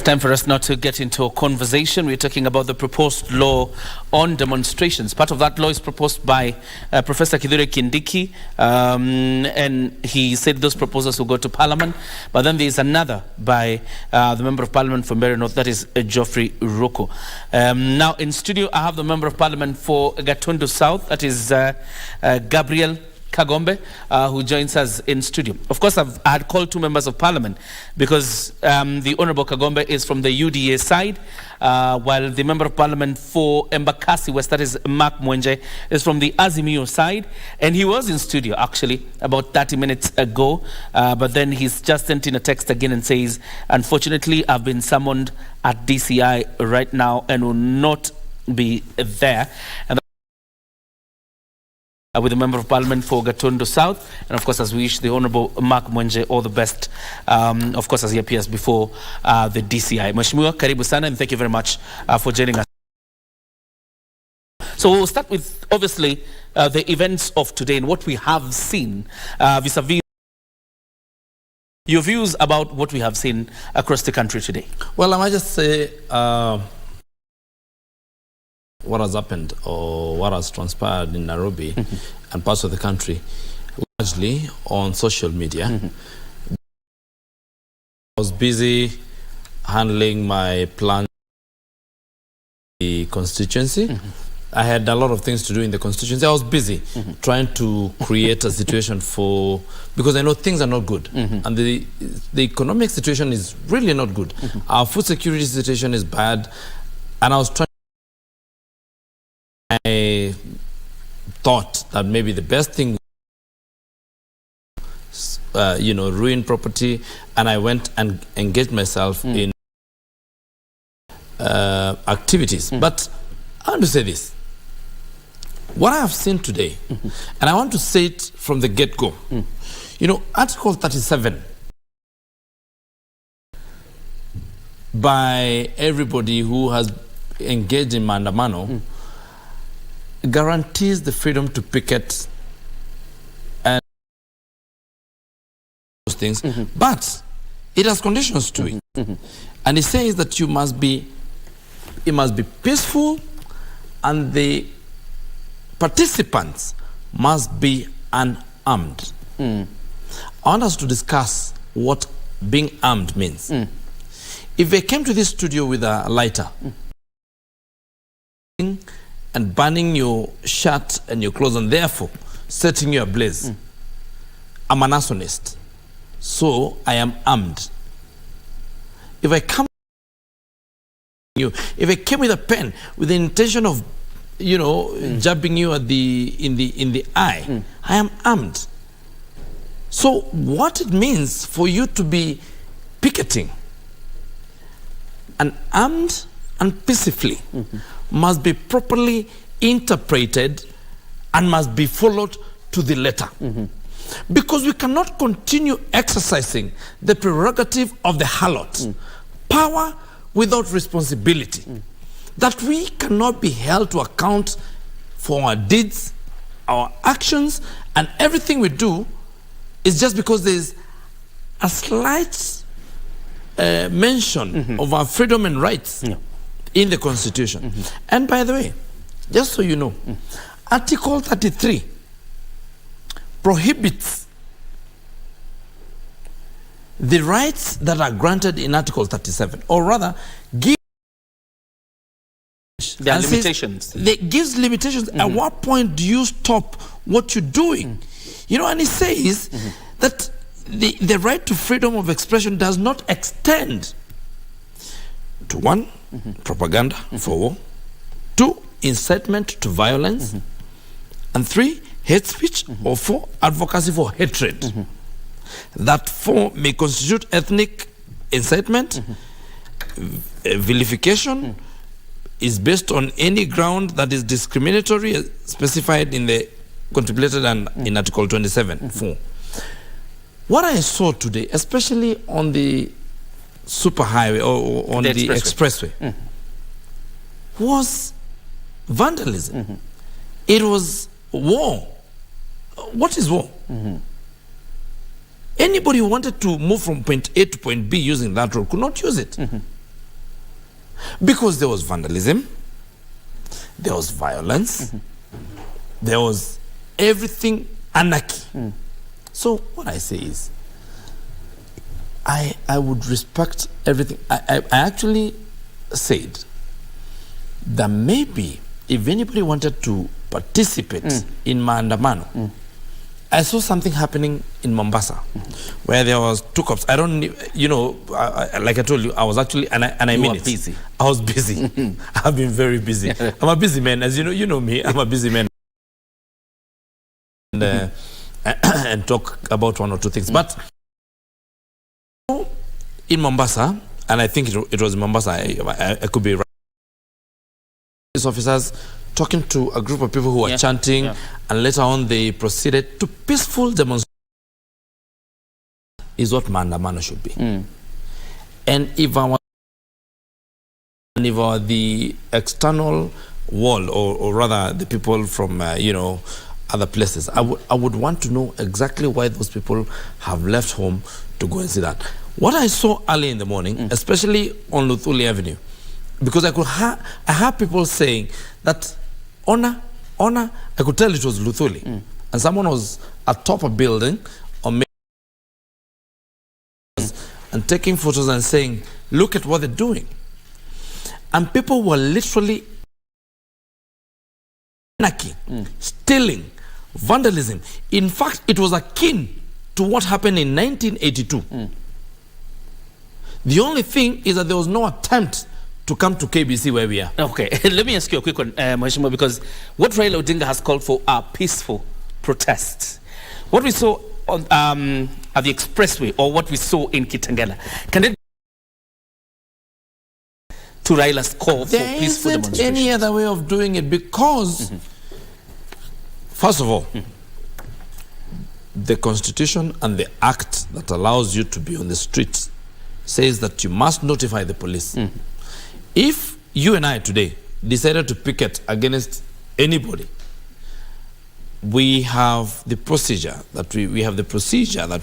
time for us now to get into a conversation. We're talking about the proposed law on demonstrations. Part of that law is proposed by Professor Kithure Kindiki, and he said those proposals will go to Parliament. But then there is another by the Member of Parliament for Mary North, that is Geoffrey Ruku. Now in studio, I have the Member of Parliament for Gatundu South, that is Gabriel Kagombe, who joins us in studio. Of course, I had called two members of Parliament because the Honourable Kagombe is from the UDA side, while the Member of Parliament for Embakasi West, that is Mark Mwenje, is from the Azimio side. And he was in studio, actually, about 30 minutes ago. But then he's just sent in a text again and says, unfortunately, I've been summoned at DCI right now and will not be there. And with the Member of Parliament for Gatundu South, and of course as we wish the Honourable Mark Mwenje all the best, of course as he appears before the DCI. Mheshimiwa, karibu sana, and thank you very much for joining us. So we'll start with obviously the events of today and what we have seen vis-a-vis your views about what we have seen across the country today. Well, I might just say what has happened or what has transpired in Nairobi and parts of the country, largely on social media. I was busy handling my plan in the constituency. I had a lot of things to do in the constituency. I was busy trying to create a situation because I know things are not good. And the economic situation is really not good. Our food security situation is bad. And I was trying. I thought that maybe the best thing, ruin property, and I went and engaged myself in activities. But I want to say this. What I have seen today, and I want to say it from the get-go, Article 37 by everybody who has engaged in Maandamano guarantees the freedom to picket and those things, but it has conditions to it. And it says that it must be peaceful, and the participants must be unarmed. I want us to discuss what being armed means. If they came to this studio with a lighter and burning your shirt and your clothes and therefore setting you ablaze, I'm an arsonist, so I am armed. If I came with a pen with the intention of jabbing you in the eye, I am armed. So what it means for you to be picketing and armed and peacefully must be properly interpreted and must be followed to the letter. Because we cannot continue exercising the prerogative of the harlot, power without responsibility, that we cannot be held to account for our deeds, our actions, and everything we do is just because there is a slight mention of our freedom and rights in the Constitution. And by the way, just so you know, Article 33 prohibits the rights that are granted in Article 37, or rather, gives there are limitations. It gives limitations. At what point do you stop what you're doing? And it says that the right to freedom of expression does not extend to one, propaganda for war, 2, incitement to violence, and 3, hate speech, or 4, advocacy for hatred. That 4 may constitute ethnic incitement, vilification, is based on any ground that is discriminatory specified in the contemplated and in Article 27, 4. What I saw today, especially on the superhighway or on the expressway, was vandalism. It was war. What is war? Anybody who wanted to move from point A to point B using that road could not use it. Because there was vandalism, there was violence, there was everything anarchy. So what I say is, I would respect everything. I actually said that maybe if anybody wanted to participate in maandamano, I saw something happening in Mombasa where there was 2 cops. I don't, like I told you, I was actually, and I mean it. Busy. I was busy. I've been very busy. I'm a busy man. As you know me, I'm a busy man. And talk about 1 or 2 things. But in Mombasa, and I think it was in Mombasa, I could be right. Police officers talking to a group of people who were chanting, and later on they proceeded to peaceful demonstration. Is what maandamano should be. And if the external world, or rather the people from other places, I would want to know exactly why those people have left home to go and see that. What I saw early in the morning, especially on Luthuli Avenue, because I heard people saying that honor, I could tell it was Luthuli, and someone was atop a building and taking photos and saying, look at what they're doing. And people were literally anarchy, stealing, vandalism. In fact, it was akin to what happened in 1982. The only thing is that there was no attempt to come to KBC where we are. Okay, let me ask you a quick one, Mheshimiwa, because what Raila Odinga has called for are peaceful protests. What we saw on, at the expressway, or what we saw in Kitengela, can it to Raila's call for peaceful demonstrations? There isn't any other way of doing it, because, first of all, the Constitution and the Act that allows you to be on the streets says that you must notify the police. If you and I today decided to picket against anybody, we have the procedure that we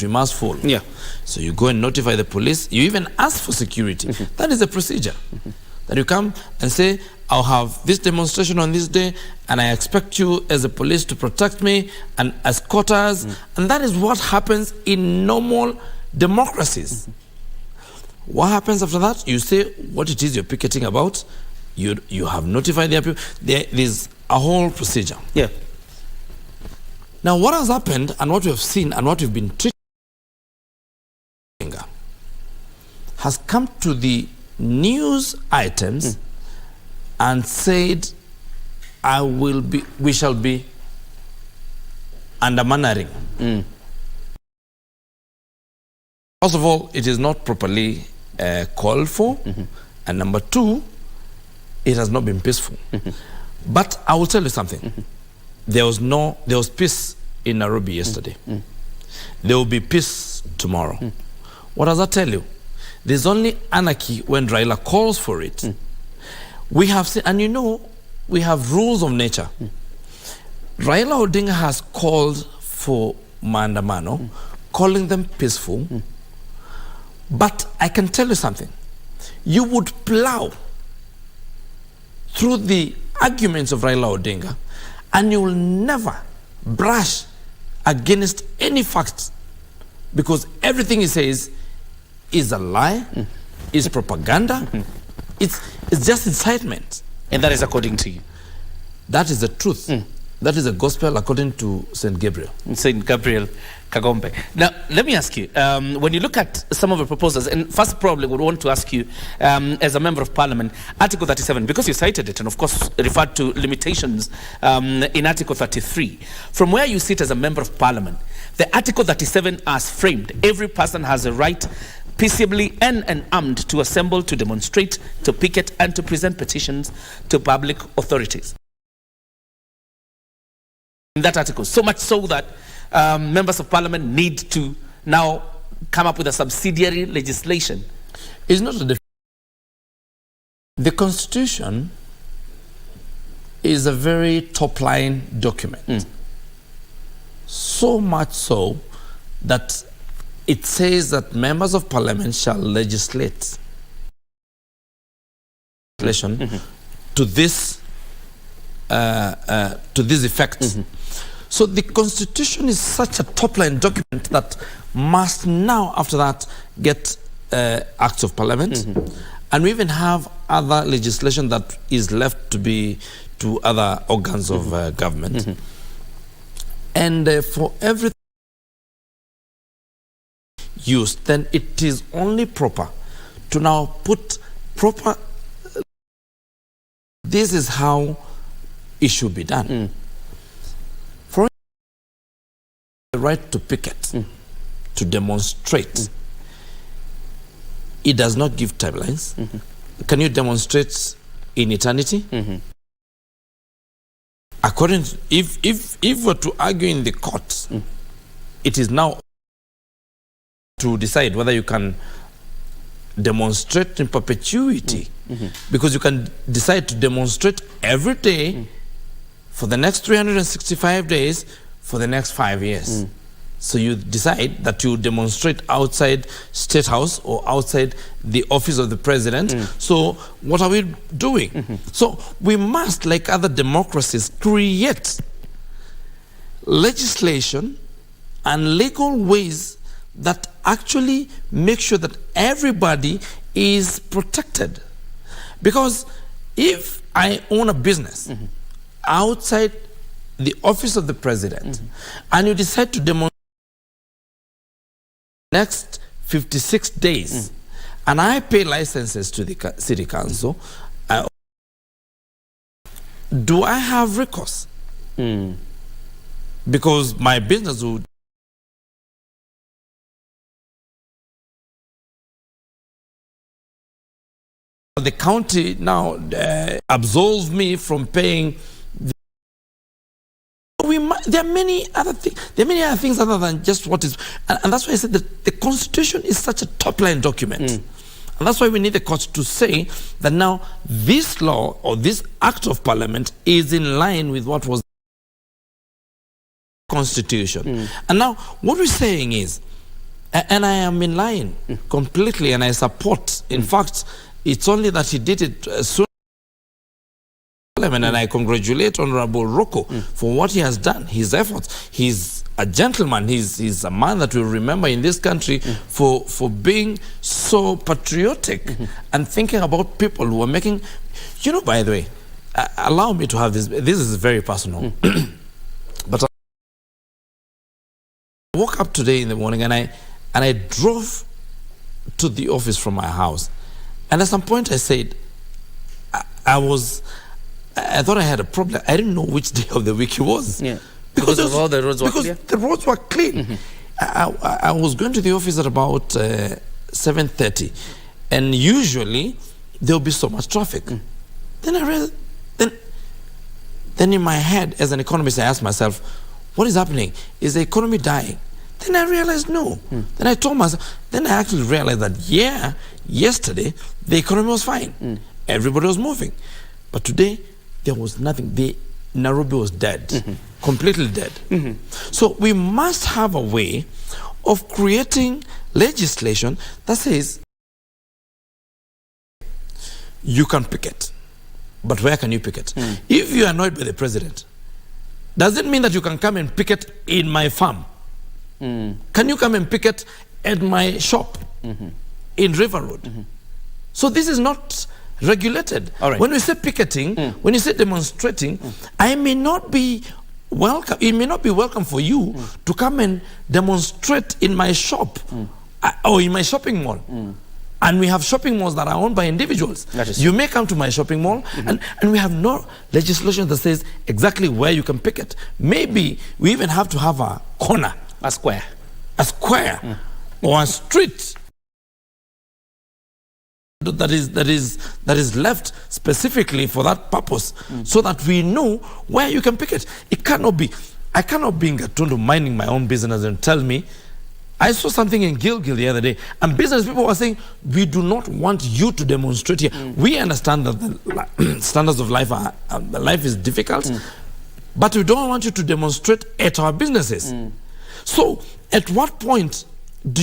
must follow. Yeah. So you go and notify the police. You even ask for security. That is the procedure. That you come and say, I'll have this demonstration on this day, and I expect you as a police to protect me and escort us. And that is what happens in normal democracies. What happens after that? You say what it is you're picketing about. You have notified the people. There's a whole procedure. Yeah. Now, what has happened and what we have seen and what we've been treating has come to the news items and said, we shall be undermining. First of all, it is not properly called for, and number 2, it has not been peaceful. But I will tell you something. There was peace in Nairobi yesterday. There will be peace tomorrow. What does that tell you? There's only anarchy when Raila calls for it. We have seen, and we have rules of nature. Raila Odinga has called for maandamano, calling them peaceful. But I can tell you something. You would plow through the arguments of Raila Odinga, and you will never brush against any facts, because everything he says is a lie, is propaganda, it's just incitement. And that is according to you? That is the truth. That is the gospel according to St. Gabriel. St. Gabriel Kagombe. Now, let me ask you, when you look at some of the proposals, and first probably would want to ask you, as a member of parliament, Article 37, because you cited it, and of course referred to limitations in Article 33. From where you sit as a member of parliament, the Article 37 as framed, every person has a right peaceably and unarmed to assemble, to demonstrate, to picket, and to present petitions to public authorities. In that article, so much so that members of parliament need to now come up with a subsidiary legislation. It's not the Constitution is a very top-line document. So much so that it says that members of parliament shall legislate. to this effect. So the Constitution is such a top-line document that must now, after that, get acts of parliament. And we even have other legislation that is left to be to other organs of government. And for everything used, then it is only proper to now put proper, this is how it should be done. For the right to picket, to demonstrate, it does not give timelines. Can you demonstrate in eternity? According to, if we're to argue in the court, it is now to decide whether you can demonstrate in perpetuity, because you can decide to demonstrate every day for the next 365 days for the next 5 years. So you decide that you demonstrate outside State House or outside the office of the president. So what are we doing? So we must, like other democracies, create legislation and legal ways that actually make sure that everybody is protected. Because if I own a business outside the office of the president and you decide to demonstrate next 56 days, and I pay licenses to the city council, do I have recourse? Because my business would the county now absolve me from paying. There are many other things. There are many other things other than just what is, and that's why I said that the Constitution is such a top-line document, and that's why we need the court to say that now this law or this act of parliament is in line with what was the Constitution. And now what we're saying is, and I am in line completely, and I support. In fact, it's only that he did it soon. And I congratulate Honorable Rocco for what he has done, his efforts. He's a gentleman. He's a man that we'll remember in this country for being so patriotic and thinking about people who are making, you know, by the way, allow me to have this. This is very personal. But I woke up today in the morning and I drove to the office from my house. And at some point I said, I thought I had a problem. I didn't know which day of the week it was. Because of all the roads were clear? Because the roads were clean. I was going to the office at about 7:30. And usually, there will be so much traffic. Then I realized, then in my head, as an economist, I asked myself, what is happening? Is the economy dying? Then I realized no. Then I told myself, then I actually realized that, yeah, yesterday, the economy was fine. Everybody was moving. But today, there was nothing. Nairobi was dead, completely dead. So we must have a way of creating legislation that says you can picket, but where can you picket? If you are annoyed by the president, does it mean that you can come and picket in my farm? Can you come and picket at my shop in River Road? So this is not regulated. When we say picketing, when you say demonstrating, I may not be welcome. It may not be welcome for you to come and demonstrate in my shop or in my shopping mall. And we have shopping malls that are owned by individuals. You may come to my shopping mall, and we have no legislation that says exactly where you can picket. Maybe we even have to have a corner, a square, or a street that is left specifically for that purpose, so that we know where you can picket. It cannot be. I cannot be in Gatundu minding my own business and tell me. I saw something in Gilgil the other day, and business people were saying, we do not want you to demonstrate here. We understand that the standards of life life is difficult, but we don't want you to demonstrate at our businesses. So, at what point do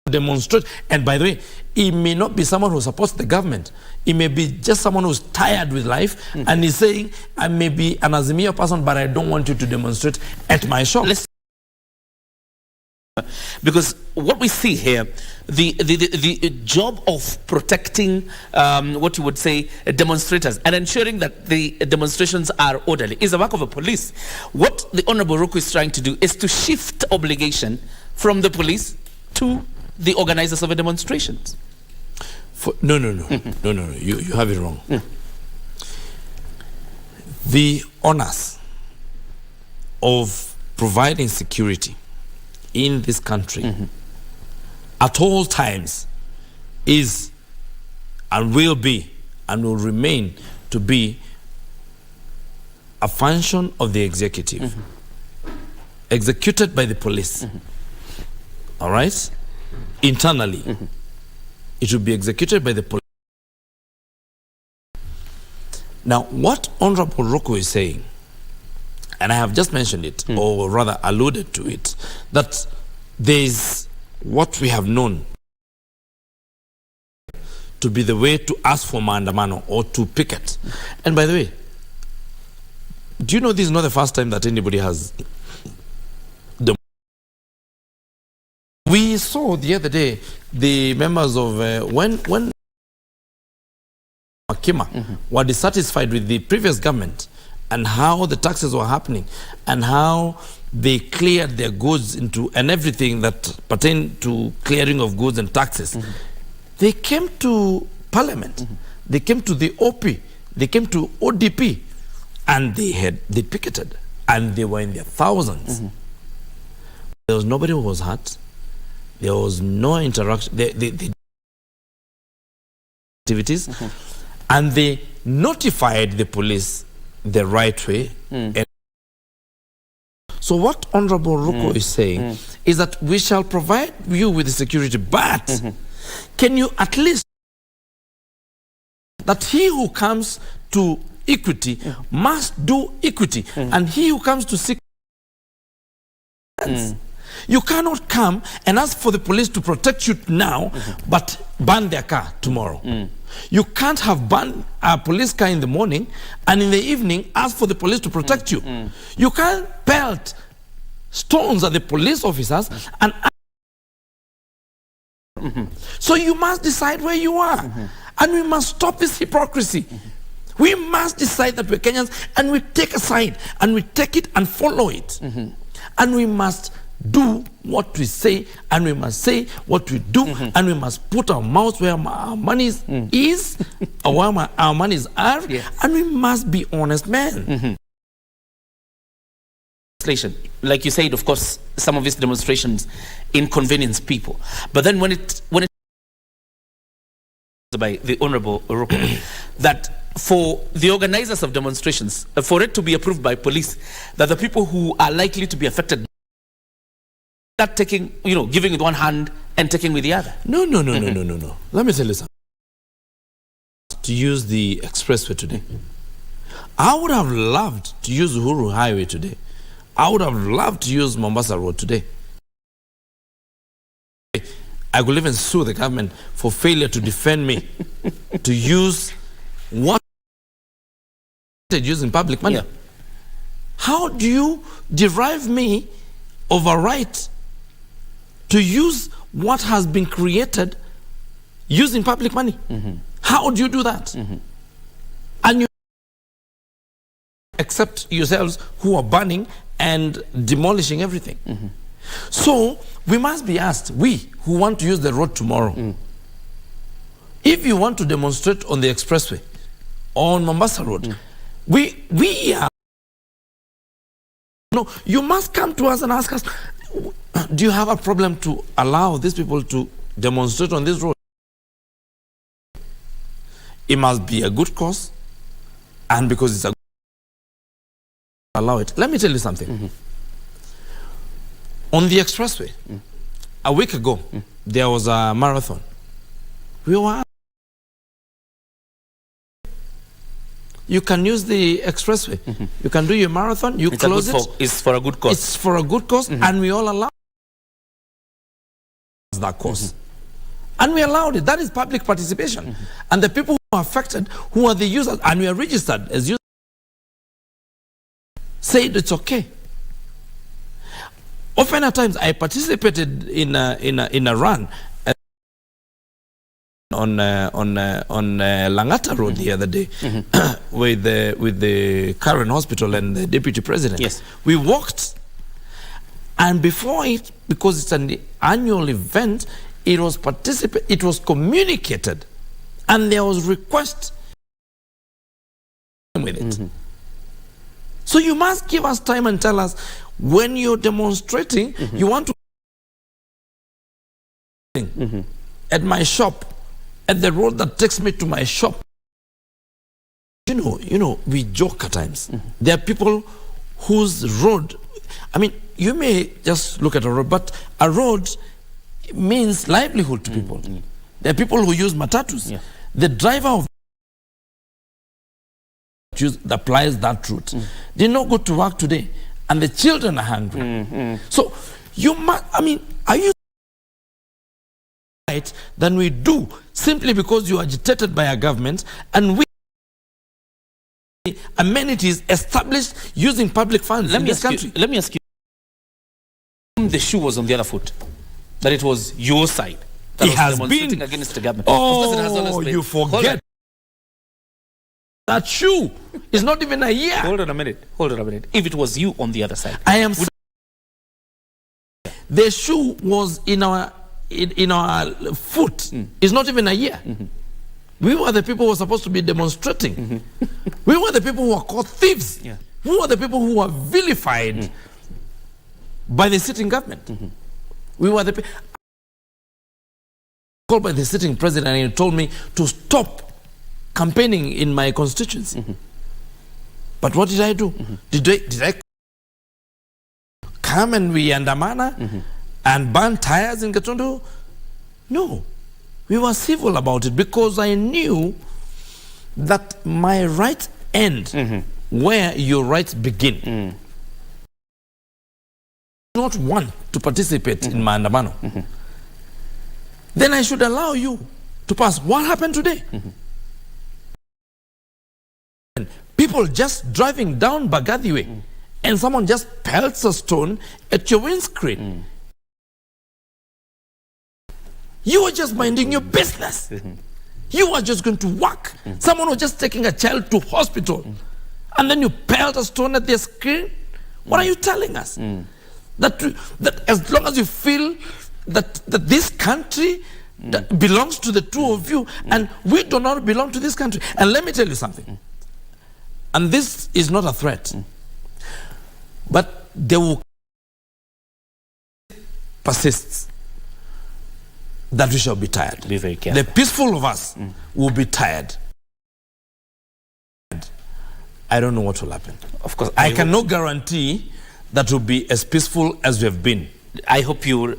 demonstrate. And by the way, it may not be someone who supports the government. It may be just someone who's tired with life and is saying, I may be an Azimio person, but I don't want you to demonstrate at my shop. Because what we see here, the job of protecting what you would say demonstrators and ensuring that the demonstrations are orderly is the work of the police. What the Honorable Ruku is trying to do is to shift obligation from the police to the organizers of the demonstrations. No. You have it wrong. The onus of providing security in this country at all times is and will be and will remain to be a function of the executive, executed by the police. All right? Internally, it will be executed by the police. Now, what Honorable Ruku is saying, and I have just mentioned it, or rather alluded to it, that there is what we have known to be the way to ask for maandamano or to picket. And by the way, do you know this is not the first time that anybody has... We saw the other day the members of when Makima were dissatisfied with the previous government and how the taxes were happening and how they cleared their goods into and everything that pertained to clearing of goods and taxes. They came to Parliament, they came to the OP, they came to ODP, and they picketed, and they were in their thousands. There was nobody who was hurt. There was no interaction. They activities, and they notified the police the right way. And so what Honorable Ruku is saying is that we shall provide you with the security, but can you at least that he who comes to equity must do equity, and he who comes to seek you cannot come and ask for the police to protect you now, but burn their car tomorrow. You can't have burned a police car in the morning and in the evening ask for the police to protect you. You can't pelt stones at the police officers and so you must decide where you are. And we must stop this hypocrisy. We must decide that we're Kenyans, and we take a side and we take it and follow it. And we must do what we say, and we must say what we do, and we must put our mouths where our money is, or where our monies are, and we must be honest men. Like you said, of course, some of these demonstrations inconvenience people, but then when it by the Honorable Ruku that for the organizers of demonstrations, for it to be approved by police, that the people who are likely to be affected not taking, giving with one hand and taking with the other. No. Let me tell you something. To use the expressway today. I would have loved to use Uhuru Highway today. I would have loved to use Mombasa Road today. I could even sue the government for failure to defend me to use what using public money. How do you derive me of a right to use what has been created using public money? How do you do that? And you accept yourselves who are burning and demolishing everything. So we must be asked, we who want to use the road tomorrow, if you want to demonstrate on the expressway, on Mombasa Road, we are, no, you must come to us and ask us, do you have a problem to allow these people to demonstrate on this road? It must be a good cause, and because it's a good cause, allow it. Let me tell you something. On the expressway, a week ago, there was a marathon. We were you can use the expressway. You can do your marathon, you close it. It's for a good cause. It's for a good cause, and we all allow towards that cause. And we allowed it. That is public participation. And the people who are affected, who are the users, and we are registered as users, said it's okay. Often at times I participated in a run on Langata Road the other day with the current hospital and the deputy president. Yes. We walked, and before it, because it's an annual event, it was communicated, and there was request with it. So you must give us time and tell us when you're demonstrating, you want to at my shop, at the road that takes me to my shop. You know, we joke at times. There are people whose road, I mean, you may just look at a road, but a road means livelihood to people. There are people who use matatus. Yeah. The driver of that applies that route did not go to work today, and the children are hungry. So you must, I mean, are you right than we do simply because you are agitated by a government, and we amenities established using public funds in this country? Let me ask you, the shoe was on the other foot, that it was your side that It was has demonstrating been against the government. Oh, of course it has always been. you forget. That shoe is not even a year. Hold on a minute. If it was you on the other side, I am. The shoe was in our foot. It's not even a year. We were the people who were supposed to be demonstrating. We were the people who were called thieves. Yeah. We were the people who were vilified by the sitting government. We were the people called by the sitting president, and he told me to stop campaigning in my constituency. But what did I do? Did I come and we andamana and burn tires in Gatundu? No. We were civil about it because I knew that my rights end where your rights begin. I do not want to participate in my andamano. Then I should allow you to pass. What happened today? People just driving down Bagathi Way, and someone just pelts a stone at your windscreen. You are just minding your business. You are just going to work. Someone was just taking a child to hospital, and then you pelt a stone at their screen. What are you telling us? That as long as you feel that this country that belongs to the two of you, and we do not belong to this country. And let me tell you something. And this is not a threat, but they will persist that we shall be tired. Be very careful. The peaceful of us will be tired. I don't know what will happen. Of course, I cannot guarantee that will be as peaceful as we have been. I hope you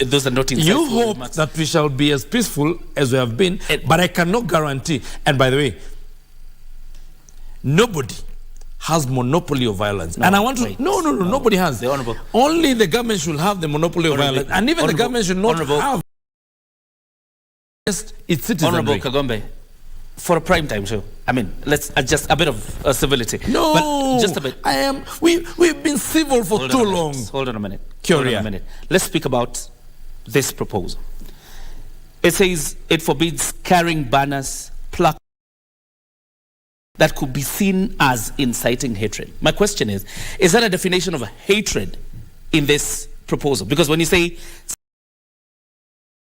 those are not insightful. You hope that we shall be as peaceful as we have been, but I cannot guarantee. And by the way, nobody has monopoly of violence. And I want to... No, nobody has. The Honorable. Only the government should have the monopoly of violence. And even the government should not have its citizenry. Honorable Kagombe, for a prime time show, I mean, let's adjust a bit of civility. No, but just a bit. We've been civil for too long. Hold on a minute. Kioria. Let's speak about this proposal. It says it forbids carrying banners, plaques that could be seen as inciting hatred. My question is that a definition of a hatred in this proposal? Because when you say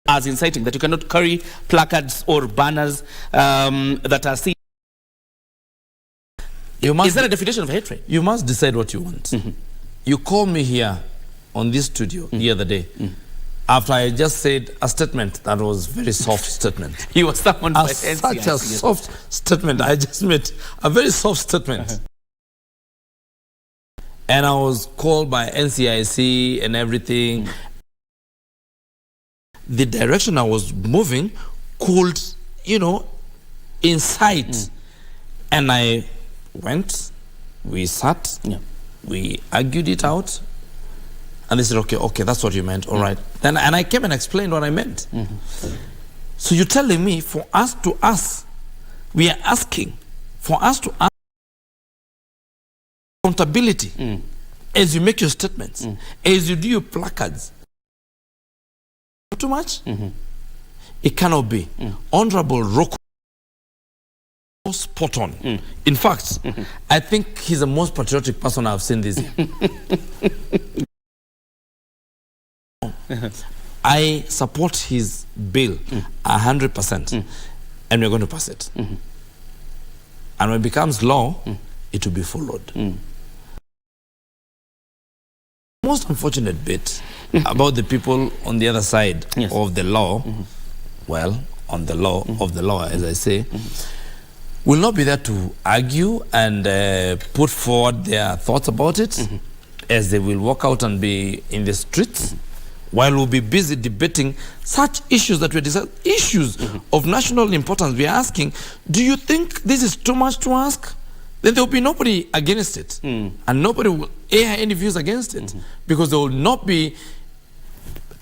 as inciting, that you cannot carry placards or banners that are seen, is that a definition of hatred? You must decide what you want. You called me here on this studio the other day after I just said a statement that was very soft statement. You were summoned by such NCIC. a soft statement. I just made a very soft statement. And I was called by NCIC and everything. The direction I was moving could, incite. And I went, we sat, we argued it out. And they said, okay, that's what you meant. All right. Then, and I came and explained what I meant. So you're telling me for us to ask, we are asking for us to ask accountability as you make your statements, as you do your placards. Too much? It cannot be. Honorable Rocco, spot on. In fact, I think he's the most patriotic person I've seen this year. I support his bill 100%, and we're going to pass it. And when it becomes law, it will be followed. Most unfortunate bit about the people on the other side of the law, well, on the law of the law, as I say, will not be there to argue and put forward their thoughts about it, as they will walk out and be in the streets, while we'll be busy debating such issues that we're deciding, issues of national importance. We're asking, do you think this is too much to ask? Then there will be nobody against it. And nobody will air any views against it. Because there will not be,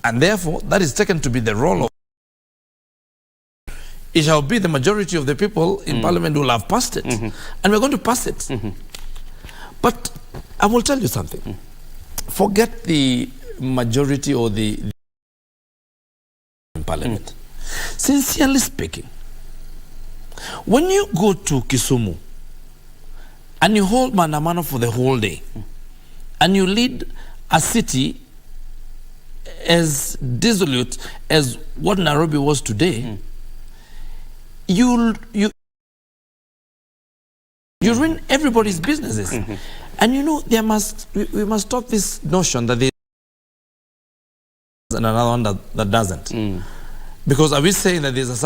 and therefore that is taken to be the role of, it shall be the majority of the people in parliament who will have passed it. And we're going to pass it. But I will tell you something. Forget the majority or the in parliament. Sincerely speaking, when you go to Kisumu and you hold Maandamano for the whole day, and you lead a city as dissolute as what Nairobi was today, you ruin everybody's businesses. And you know, we must stop this notion that there's another one that doesn't. Because are we saying that there's a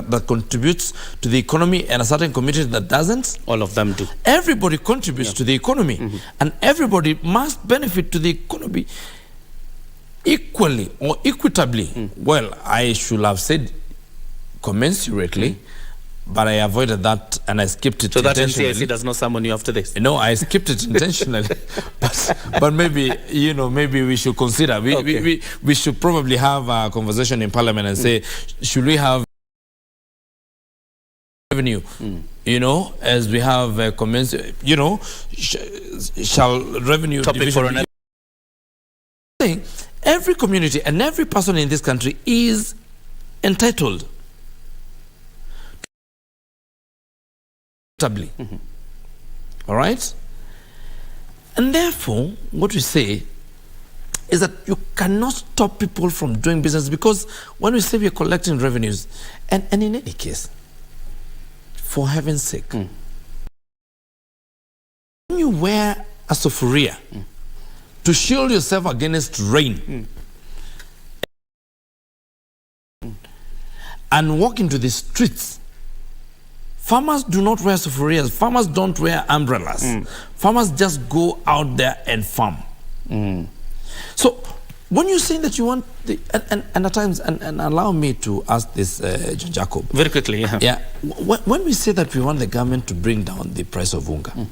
that contributes to the economy and a certain community that doesn't? All of them do. Everybody contributes to the economy, and everybody must benefit to the economy equally or equitably. Well, I should have said commensurately, but I avoided that and I skipped it. So that intentionally. NCIC does not summon you after this? No, I skipped it intentionally. but maybe, you know, maybe we should consider. We should probably have a conversation in Parliament and say, should we have revenue, you know, as we have you know, shall revenue topic division for another. Every community and every person in this country is entitled to all right? And therefore, what we say is that you cannot stop people from doing business, because when we say we are collecting revenues, and in any case, for heaven's sake, when you wear a sufuria to shield yourself against rain and walk into the streets, farmers do not wear sufurias, farmers don't wear umbrellas, farmers just go out there and farm. So when you're saying that you want the, and at times, and allow me to ask this, John Jacob. Very quickly, yeah. When we say that we want the government to bring down the price of unga,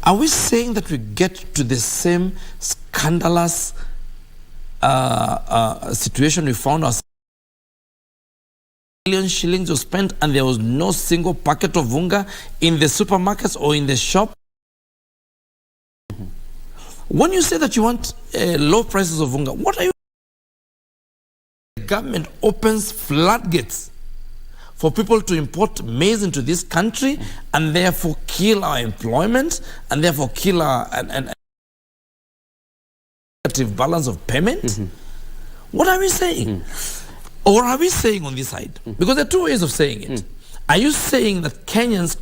are we saying that we get to the same scandalous situation we found ourselves? Million shillings were spent and there was no single packet of unga in the supermarkets or in the shop? When you say that you want low prices of unga, what are you? The government opens floodgates for people to import maize into this country and therefore kill our employment and therefore kill our negative balance of payment? What are we saying? Or are we saying on this side? Because there are two ways of saying it. Are you saying that Kenyans,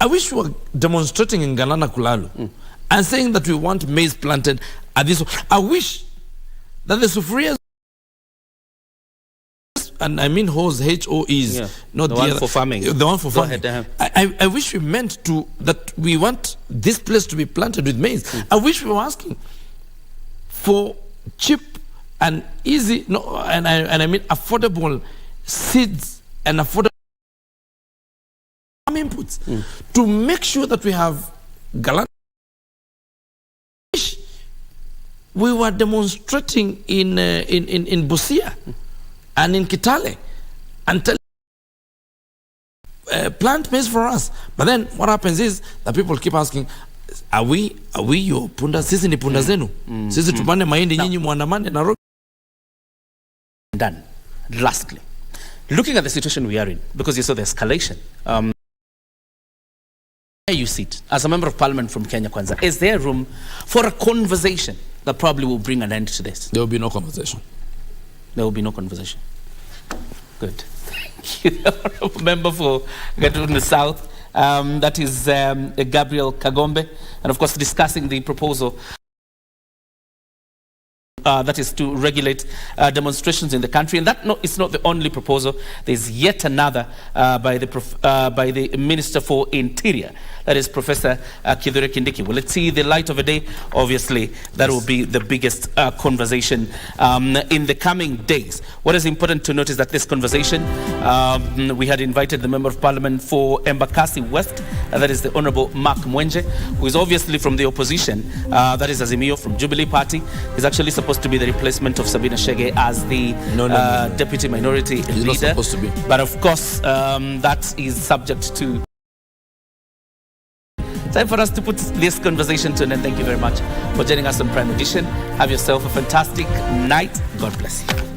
I wish we were demonstrating in Galana Kulalu and saying that we want maize planted at this. I wish that the sufurias, and I mean hose, HOEs, not the one for farming. The one for farming. Go ahead, I wish we meant to, that we want this place to be planted with maize. I wish we were asking for cheap and easy, no, and I mean affordable seeds and affordable inputs to make sure that we have gallant we were demonstrating in Busia and in Kitale and telling plant maize for us. But then what happens is that people keep asking, are we your punda? Sisi ni punda zenu. Sisi tupande mahindi nyinyi muandamane na road. Done. Lastly, looking at the situation we are in, because you saw the escalation, where you sit as a member of parliament from Kenya Kwanza, is there room for a conversation that probably will bring an end to this? There will be no conversation. There will be no conversation. Good. Thank you. Honorable Member for Gatundu South, that is Gabriel Kagombe, and of course discussing the proposal that is to regulate demonstrations in the country. And that is not the only proposal. There's yet another by the Minister for Interior, that is Professor Kioria Kindiki. Will it see the light of the day? Obviously, that will be the biggest conversation in the coming days. What is important to note is that this conversation, we had invited the Member of Parliament for Embakasi West, that is the Honorable Mark Mwenje, who is obviously from the opposition, that is Azimio from Jubilee Party. He's actually supposed to be the replacement of Sabina Chege as the deputy minority leader. Not supposed to be. But of course, that is subject to. Time for us to put this conversation to an end. Thank you very much for joining us on Prime Edition. Have yourself a fantastic night. God bless you.